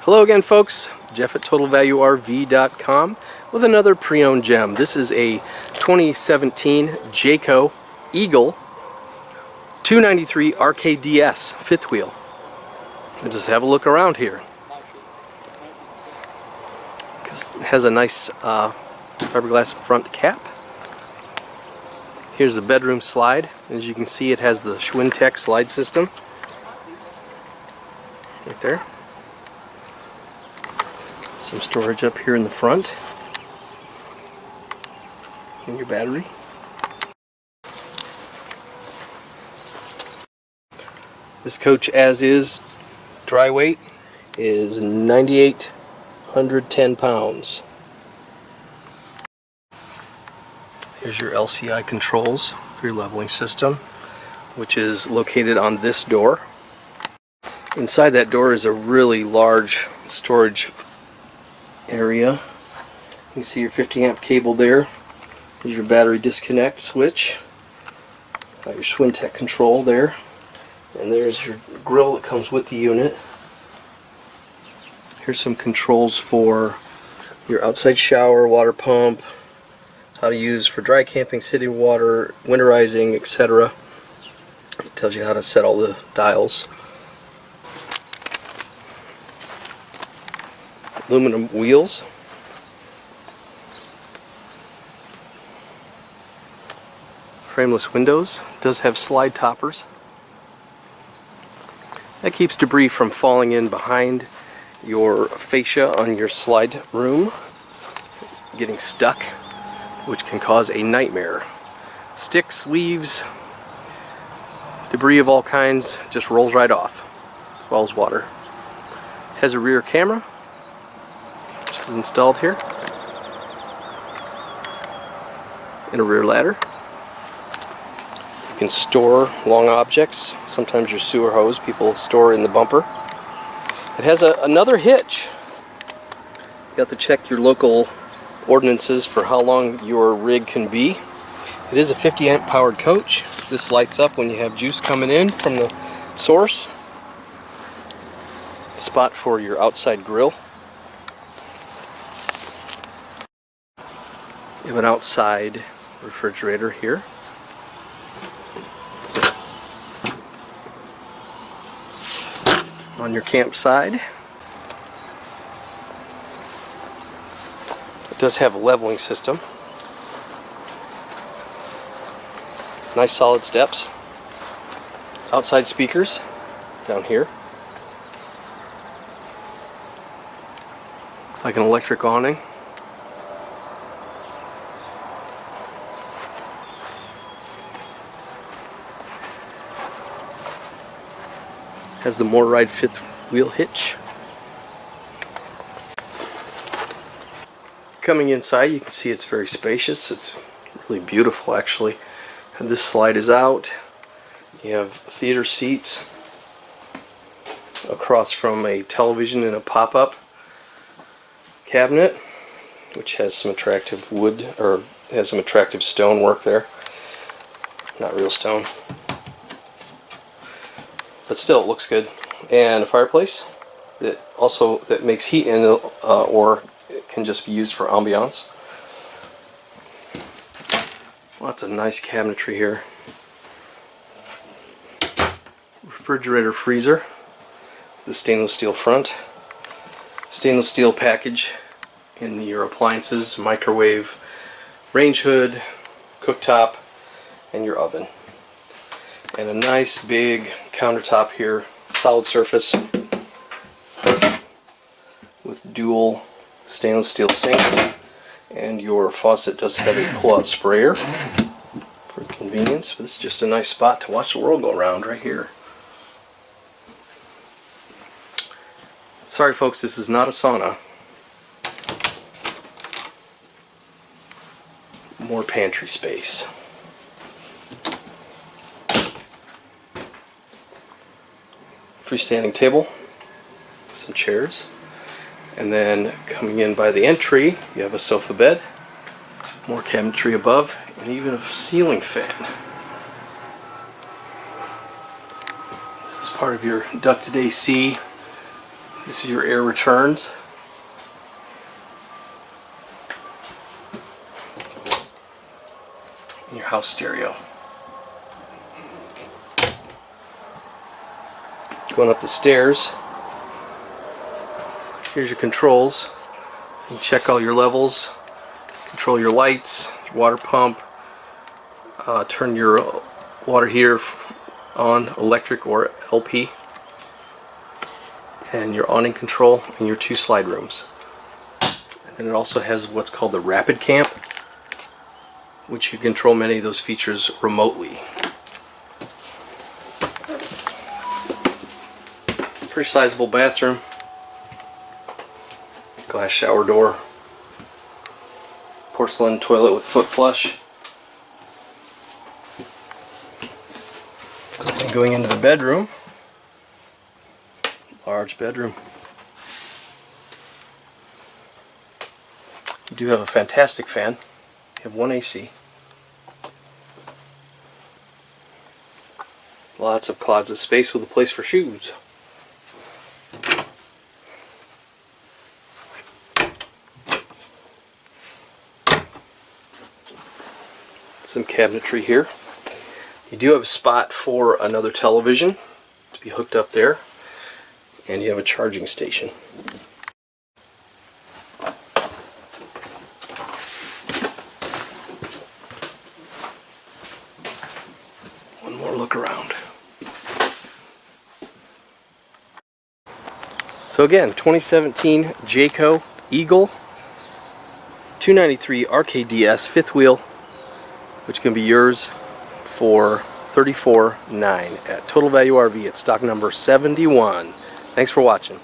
Hello again, folks. Jeff at TotalValueRV.com with another pre-owned gem. This is a 2017 Jayco Eagle 293 RKDS fifth wheel. And just have a look around here. It has a nice fiberglass front cap. Here's the bedroom slide. As you can see, it has the Schwintek slide system right there. Some storage up here in the front, and your battery. This coach, as is, dry weight is 9,810 pounds. Here's your LCI controls for your leveling system, which is located on this door. Inside that door is a really large storage area. You can see your 50 amp cable there. Here's your battery disconnect switch. Your Schwintek control there. And there's your grill that comes with the unit. Here's some controls for your outside shower, water pump, how to use for dry camping, city water, winterizing, etc. It tells you how to set all the dials. Aluminum wheels. Frameless windows. It does have slide toppers. That keeps debris from falling in behind your fascia on your slide room, getting stuck, which can cause a nightmare. Sticks, leaves, debris of all kinds just rolls right off, as well as water. It has a rear camera, which is installed here, and a rear ladder. You can store long objects, sometimes your sewer hose people store in the bumper. It has another hitch. You have to check your local ordinances for how long your rig can be. It is a 50 amp powered coach. This lights up when you have juice coming in from the source. Spot for your outside grill. You have an outside refrigerator here. On your campsite. It does have a leveling system. Nice solid steps. Outside speakers down here. Looks like an electric awning. Has the motorized fifth wheel hitch. Coming inside, you can see it's very spacious. It's really beautiful, actually. And this slide is out. You have theater seats across from a television and a pop-up cabinet, which has some attractive wood, or has some attractive stone work there. Not real stone, but still it looks good. And a fireplace that makes heat in, or it can just be used for ambiance. Lots of nice cabinetry here. Refrigerator freezer, the stainless steel front, stainless steel package in your appliances, microwave, range hood, cooktop, and your oven. And a nice big countertop here, solid surface with dual stainless steel sinks, and your faucet does have a pull-out sprayer for convenience. But this is just a nice spot to watch the world go around right here. Sorry folks, this is not a sauna. More pantry space. Freestanding table, some chairs, and then coming in by the entry you have a sofa bed, more cabinetry above, and even a ceiling fan. This is part of your ducted AC This is your air returns. And your house stereo. Going up the stairs. Here's your controls. You can check all your levels, control your lights, your water pump, turn your water heater on electric or LP, and your awning control and your 2 slide rooms. And then it also has what's called the Rapid Camp, which you control many of those features remotely. Pretty sizable bathroom. Glass shower door. Porcelain toilet with foot flush. And going into the bedroom. Large bedroom. You do have a fantastic fan. You have 1 AC. Lots of closet space with a place for shoes. Some cabinetry here. You do have a spot for another television to be hooked up there, and you have a charging station. One more look around. So again, 2017 Jayco Eagle 293 RKDS 5th wheel, which can be yours for $34,900 at Total Value RV at stock number 71. Thanks for watching.